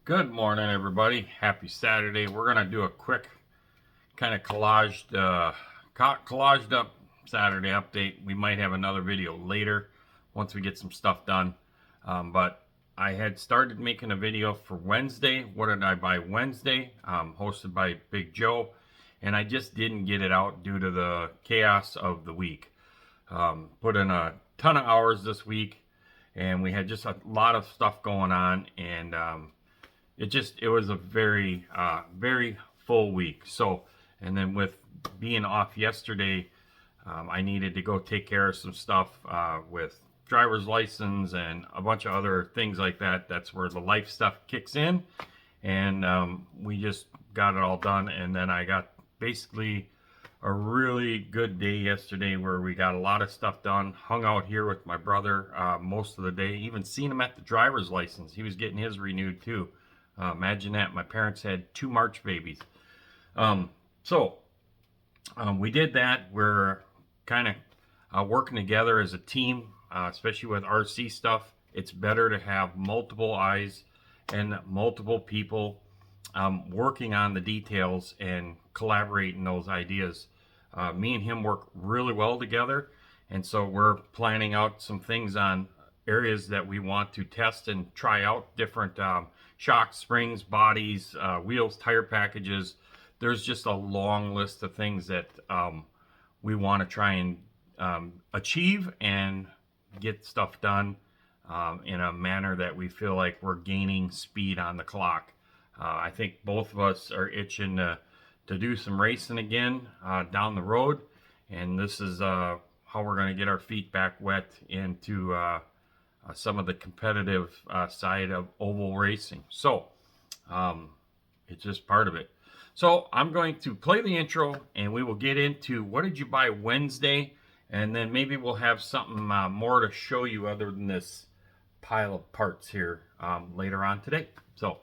Good morning, everybody. Happy Saturday. We're going to do a quick kind of collaged up Saturday update. We might have another video later once we get some stuff done. But I had started making a video for Wednesday. What did I buy Wednesday? Hosted by Big Joe. And I just didn't get it out due to the chaos of the week. Put in a ton of hours this week, and we had just a lot of stuff going on, and it was a very full week. So, and then with being off yesterday, I needed to go take care of some stuff with driver's license and a bunch of other things like that. That's where the life stuff kicks in, and we just got it all done. And then I got basically a really good day yesterday where we got a lot of stuff done. Hung out here with my brother most of the day. Even seen him at the driver's license. He was getting his renewed too. Imagine that. My parents had 2 March babies. We did that. We're kind of working together as a team, especially with RC stuff. It's better to have multiple eyes and multiple people working on the details and collaborating those ideas. Me and him work really well together, and so we're planning out some things on areas that we want to test and try out different shocks, springs, bodies, wheels, tire packages. There's just a long list of things that we want to try and achieve and get stuff done in a manner that we feel like we're gaining speed on the clock. I think both of us are itching to do some racing again down the road, and this is how we're going to get our feet back wet into some of the competitive side of oval racing. So it's just part of it. So I'm going to play the intro, and we will get into what did you buy Wednesday, and then maybe we'll have something more to show you other than this pile of parts here later on today. So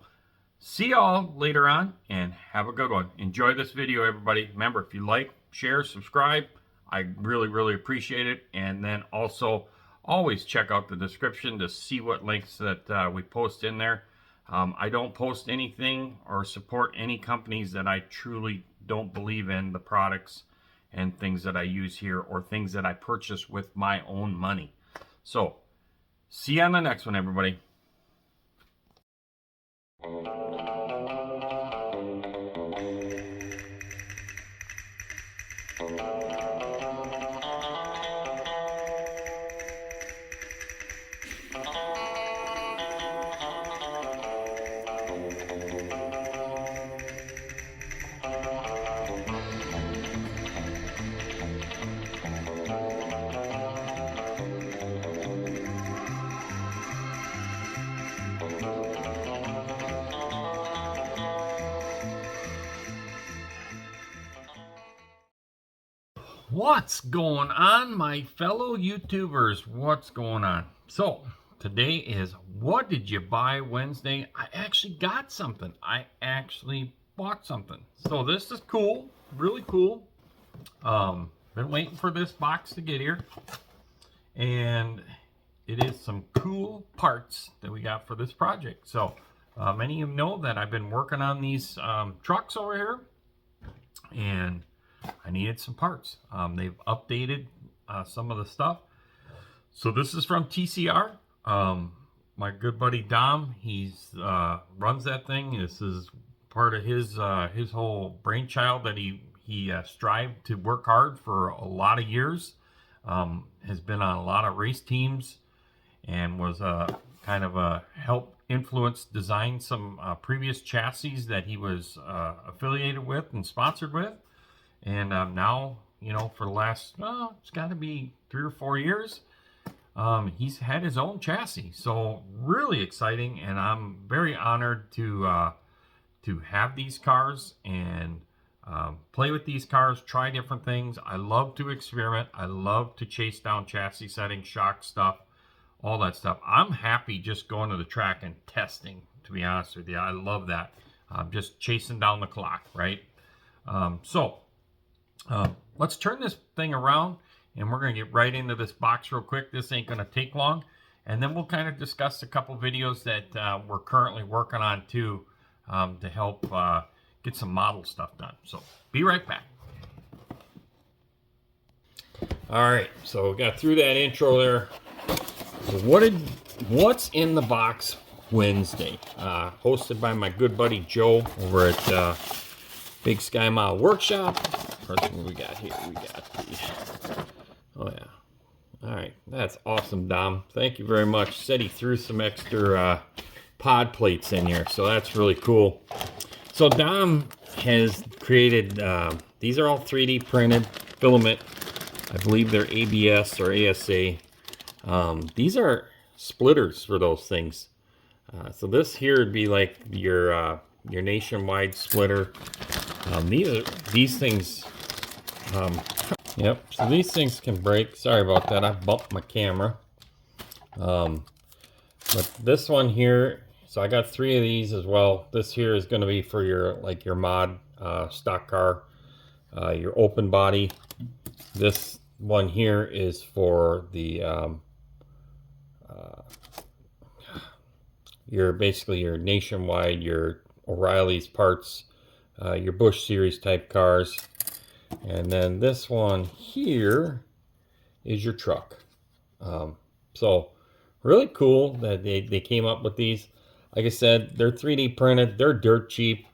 see y'all later on, and have a good one. Enjoy this video, everybody. Remember, if you like, share, subscribe, I really appreciate it. And then also always check out the description to see what links that we post in there. I don't post anything or support any companies that I truly don't believe in the products and things that I use here, or things that I purchase with my own money. So see you on the next one, everybody. What's going on, my fellow YouTubers? What's going on? So today is what did you buy Wednesday? I actually got something. I actually bought something. So this is cool, really cool. Been waiting for this box to get here, and it is some cool parts that we got for this project. So many of you know that I've been working on these trucks over here, and I needed some parts. They've updated some of the stuff. So this is from TCR. My good buddy Dom, he's runs that thing. This is part of his whole brainchild that he strived to work hard for a lot of years. Has been on a lot of race teams, and was kind of a help influence design some previous chassis that he was affiliated with and sponsored with. And now, you know, for the last, it's got to be 3 or 4 years, he's had his own chassis. So really exciting, and I'm very honored to have these cars and play with these cars, try different things. I love to experiment. I love to chase down chassis settings, shock stuff, all that stuff. I'm happy just going to the track and testing, to be honest with you. I love that. Just chasing down the clock, right? Let's turn this thing around, and we're going to get right into this box real quick. This ain't going to take long. And then we'll kind of discuss a couple videos that we're currently working on too, to help get some model stuff done. So be right back. All right, so we got through that intro there. So what's in the box Wednesday? Hosted by my good buddy Joe over at Big Sky Model Workshop. First one we got here, we got the, oh yeah. All right, that's awesome, Dom. Thank you very much. Said he threw some extra pod plates in here, so that's really cool. So Dom has created, these are all 3D printed filament. I believe they're ABS or ASA. These are splitters for those things. So this here would be like your nationwide splitter. These things. Yep. So these things can break. Sorry about that. I bumped my camera. But this one here. So I got 3 of these as well. This here is going to be for your mod stock car, your open body. This one here is for the basically your nationwide, your O'Reilly's parts, your Bush series type cars. And then this one here is your truck. So really cool that they came up with these. Like I said, they're 3D printed. They're dirt cheap.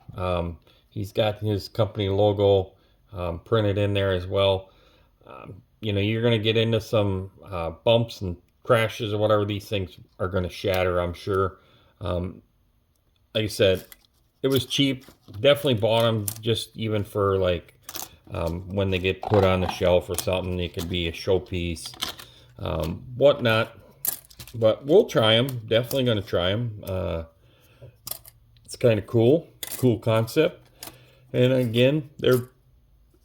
He's got his company logo printed in there as well. You know, you're going to get into some bumps and crashes or whatever. These things are going to shatter, I'm sure. Like I said, it was cheap. Definitely bought them just even for like when they get put on the shelf or something. It could be a showpiece, whatnot. But we'll try them. Definitely going to try them. It's kind of cool concept. And again, they're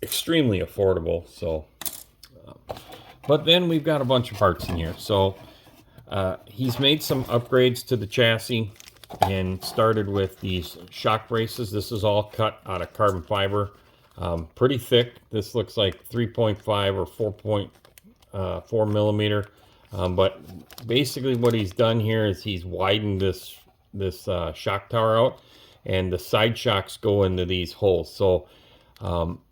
extremely affordable. So, but then we've got a bunch of parts in here. So he's made some upgrades to the chassis and started with these shock braces. This is all cut out of carbon fiber. Pretty thick. This looks like 3.5 or 4.4 millimeter. But basically what he's done here is he's widened this shock tower out, and the side shocks go into these holes. So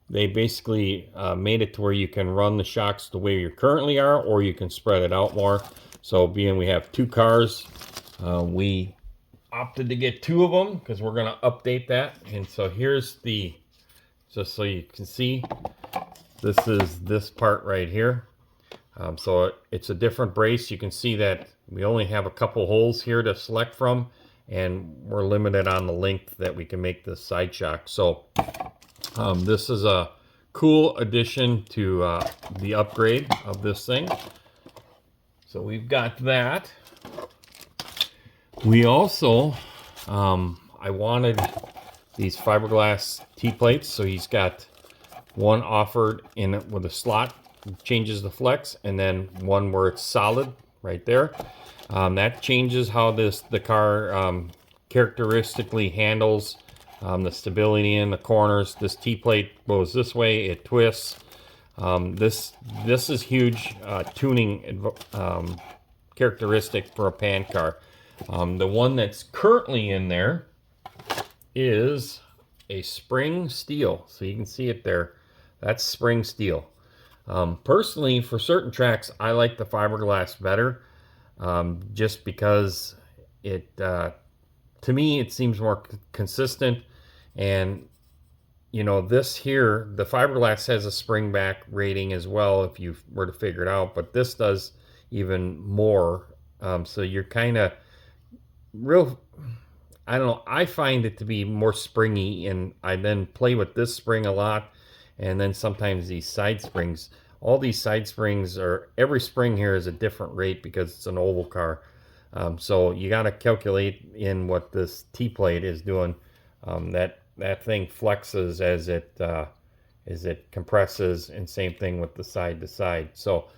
they basically made it to where you can run the shocks the way you currently are, or you can spread it out more. So being we have 2 cars, we opted to get 2 of them because we're going to update that. And so here's the, just so you can see, this is this part right here. So it's a different brace. You can see that we only have a couple holes here to select from, and we're limited on the length that we can make this side shock. So this is a cool addition to the upgrade of this thing. So we've got that. We also, I wanted these fiberglass T-plates. So he's got one offered in it with a slot, changes the flex, and then one where it's solid right there. That changes how the car characteristically handles the stability in the corners. This T-plate goes this way, it twists. This is huge tuning characteristic for a pan car. The one that's currently in there is a spring steel. So you can see it there. That's spring steel. Personally, for certain tracks, I like the fiberglass better, just because it, to me, it seems more consistent. And, you know, this here, the fiberglass has a spring back rating as well, if you were to figure it out, but this does even more. So you're kind of real, I don't know, I find it to be more springy, and I then play with this spring a lot. And then sometimes these side springs, all these side springs are, every spring here is a different rate because it's an oval car. So you got to calculate in what this T-plate is doing. That thing flexes as it compresses, and same thing with the side to side. So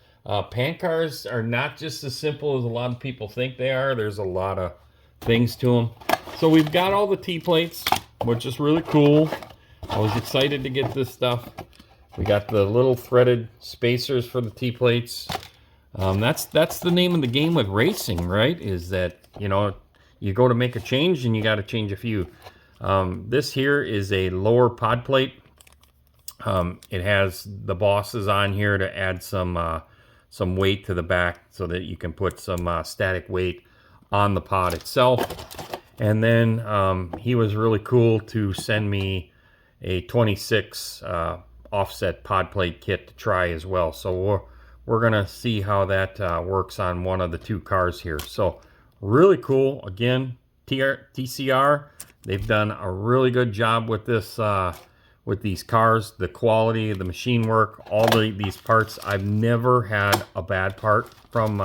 pan cars are not just as simple as a lot of people think they are. There's a lot of things to them. So we've got all the T-plates, which is really cool. I was excited to get this stuff. We got the little threaded spacers for the T-plates. That's the name of the game with racing, right? Is that, you know, you go to make a change and you got to change a few. This here is a lower pod plate. It has the bosses on here to add some weight to the back so that you can put some static weight on the pod itself. And then he was really cool to send me a 26 offset pod plate kit to try as well. So we're gonna see how that works on one of the two cars here. So really cool. Again, TCR, they've done a really good job with this with these cars. The quality, the machine work, all these parts. I've never had a bad part from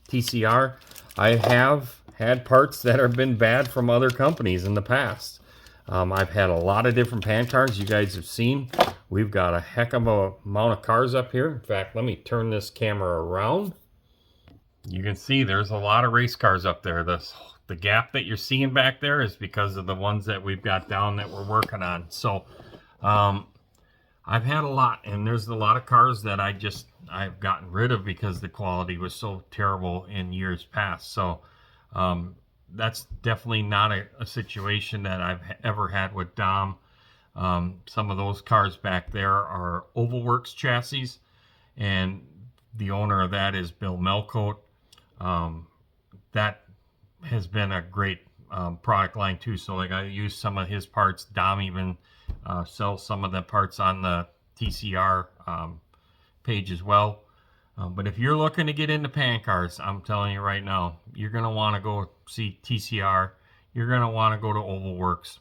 TCR. I have had parts that have been bad from other companies in the past. I've had a lot of different pan cars you guys have seen. We've got a heck of a amount of cars up here. In fact, let me turn this camera around. You can see there's a lot of race cars up there. The gap that you're seeing back there is because of the ones that we've got down that we're working on. So I've had a lot, and there's a lot of cars that I've gotten rid of because the quality was so terrible in years past. So that's definitely not a situation that I've ever had with Dom. Some of those cars back there are Ovalworks chassis, and the owner of that is Bill Melcote. That has been a great product line too. So like I use some of his parts. Dom even sells some of the parts on the TCR page as well. But if you're looking to get into pan cars, I'm telling you right now, you're going to want to go see TCR. You're going to want to go to Ovalworks.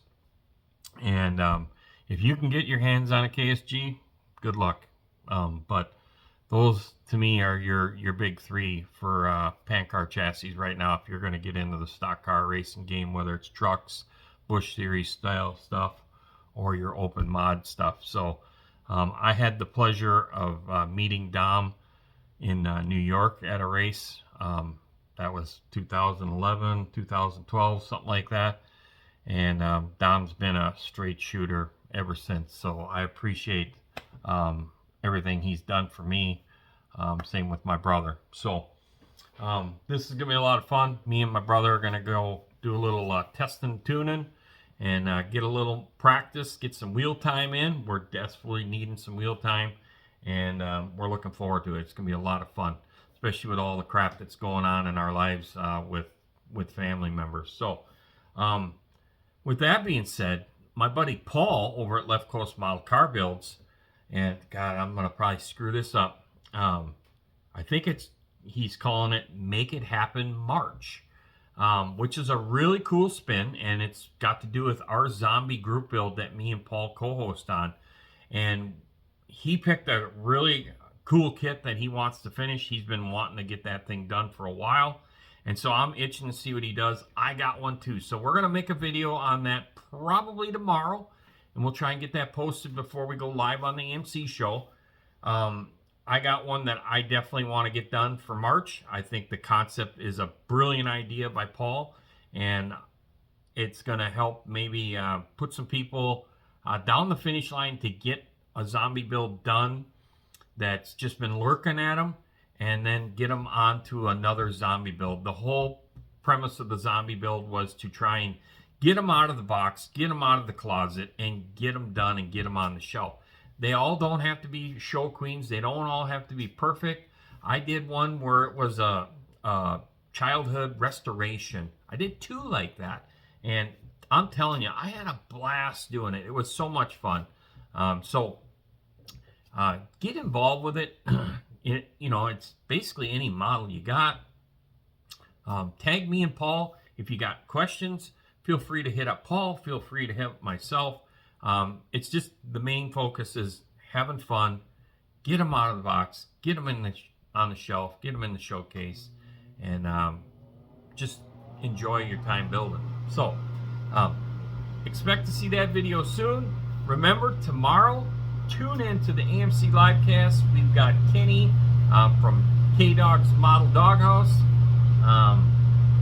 And if you can get your hands on a KSG, good luck. But those, to me, are your big three for pan car chassis right now if you're going to get into the stock car racing game, whether it's trucks, Busch Series style stuff, or your open mod stuff. So I had the pleasure of meeting Dom in New York at a race. That was 2011, 2012, something like that. And Dom's been a straight shooter ever since. So I appreciate everything he's done for me. Same with my brother. So this is going to be a lot of fun. Me and my brother are going to go do a little testing, tuning, and get a little practice, get some wheel time in. We're desperately needing some wheel time. And we're looking forward to it. It's going to be a lot of fun, especially with all the crap that's going on in our lives with family members. So with that being said, my buddy Paul over at Left Coast Model Car Builds, and God, I'm going to probably screw this up. I think he's calling it Make It Happen March, which is a really cool spin, and it's got to do with our zombie group build that me and Paul co-host on. And he picked a really cool kit that he wants to finish. He's been wanting to get that thing done for a while. And so I'm itching to see what he does. I got one too. So we're going to make a video on that probably tomorrow. And we'll try and get that posted before we go live on the AMC show. I got one that I definitely want to get done for March. I think the concept is a brilliant idea by Paul. And it's going to help maybe put some people down the finish line to get a zombie build done that's just been lurking at them, and then get them onto another zombie build. The whole premise of the zombie build was to try and get them out of the box, get them out of the closet, and get them done and get them on the shelf. They all don't have to be show queens. They don't all have to be perfect. I did one where it was a childhood restoration. I did two like that, and I'm telling you, I had a blast doing it. It was so much fun. Get involved with it. It's basically any model you got. Tag me and Paul if you got questions. Feel free to hit up Paul. Feel free to hit up myself. It's just the main focus is having fun. Get them out of the box. Get them on the shelf. Get them in the showcase, and just enjoy your time building. So expect to see that video soon. Remember, tomorrow, tune in to the AMC Livecast. We've got Kenny from K-Dog's Model Doghouse.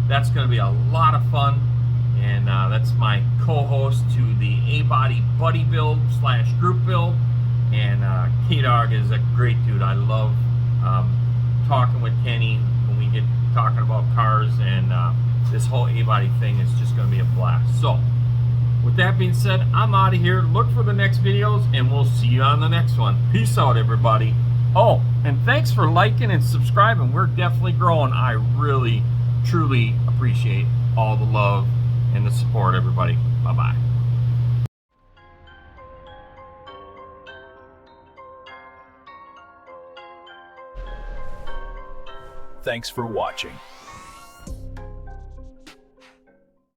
That's going to be a lot of fun. And that's my co-host to the A-Body Buddy Build / Group Build. And K-Dog is a great dude. I love talking with Kenny when we get talking about cars, and this whole A-body thing is just going to be a blast. So with that being said, I'm out of here. Look for the next videos, and we'll see you on the next one. Peace out, everybody. Oh, and thanks for liking and subscribing. We're definitely growing. I really, truly appreciate all the love and the support, everybody. Bye-bye. Thanks for watching.